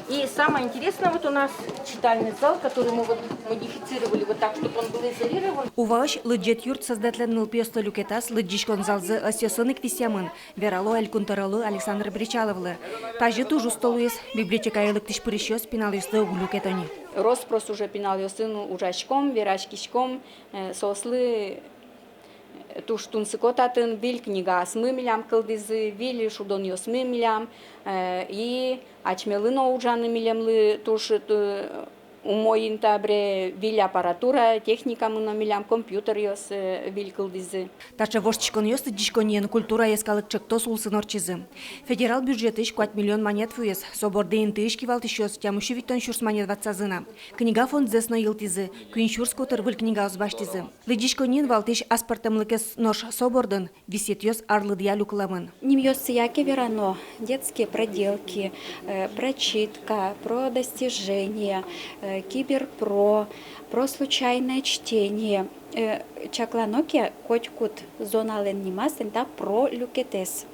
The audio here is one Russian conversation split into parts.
И самое интересное, вот у нас читальный зал, который мы вот модифицировали вот так, чтобы он был изолирован. Уваш лыджет юрт создателен пьеста люкетас лыджишкон залзы осесоник висямын. Верало Алькунтаралы Александр Бричаловлы. Тажи тужу столуес библиотекарилык тишпырищёс пиналюсты углюкетони. Роспрос уже пиналюсын ужашком, верашкишком, сослы туштун сыкотатын, виль книга смымилям кылдызы, виль шудон йосмымилям, и ачмелыно ужаны милемлы тушит умоин табре виль аппаратура, техника мылам компьютер йос виль кылдызы. Тача вошчикон ёсты дишконьен культура ескалык чыктос улсын орчизы. Федерал бюджеты 4 миллион монет фуес, собордейн тыш кивалтышёс, тямышы виттон шурс монет ватсазына. Книга фонд зесно йылтизы, күн шурс котыр выль книга узбаштизы. Лыдишконьен валтыш аспартамлыкес нож собордын, висетёс арлыдья люкламын. Ним йосы яке верано, детские проделки, прочитка, про достижения, киберпро, про случайное чтение. Чакланоке котькут зонален нимасен да про люкетес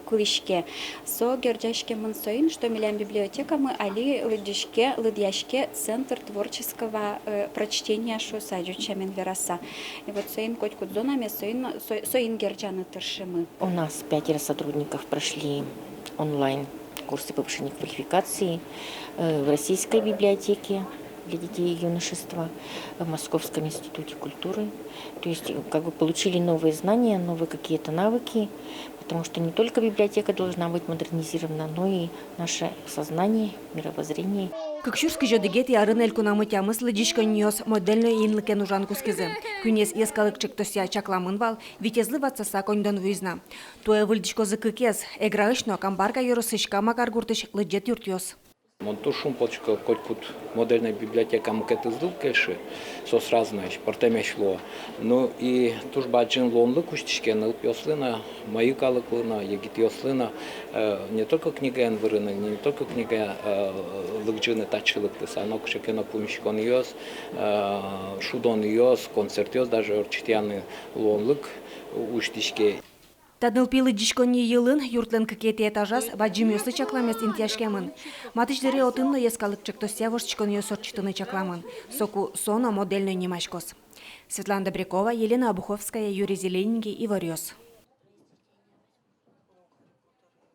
кулишке. Со гердяшке мансоин, что милям библиотека мы али лыдяшке центр творческого прочтения шосаджу чамен вераса. И вот соин котькут зонами соин герджаны тершимы. У нас 5 сотрудников прошли онлайн курсы повышения квалификации в Российской библиотеке для детей и юношества, в Московском институте культуры. То есть получили новые знания, новые какие-то навыки, потому что не только библиотека должна быть модернизирована, но и наше сознание, мировоззрение. Кыкшурский жодыгет ярын элькунамы тямыс лыдишконьёс модельный инлыкен ужан кускизы. Күнес ескалык чыктося чакламын вал, витезлы ватсаса коньдон вуйзна. Туэ выльдишкозы кыкез, эграышно камбарга юрысышка макар гуртыш лыджет юртёс. Монтушум почка котькут модельная библиотека макет издыл кэши, сос разнаешь, портемешло. Ну и туж баджин лонлы куштишкен ылпёслына, мою калыклына, егитёслына, не только книга энвырына, не только книга лыкджины тачылыктыс, а нокшекена пумишкон йос, шудон йос, концерт йос, даже орчитяны лонлык уштишке. Таднылпилы дишконни йылын юртлын кыкети этажас баджимёсы чакламес интяшкемын. Матышлары отынно ескалык чыктося ворчконьё сорчитыны чакламын. Соку соно модельный немашкос. Светлана Добрякова, Елена Обуховская, Юрий Зелененький, Иварёс.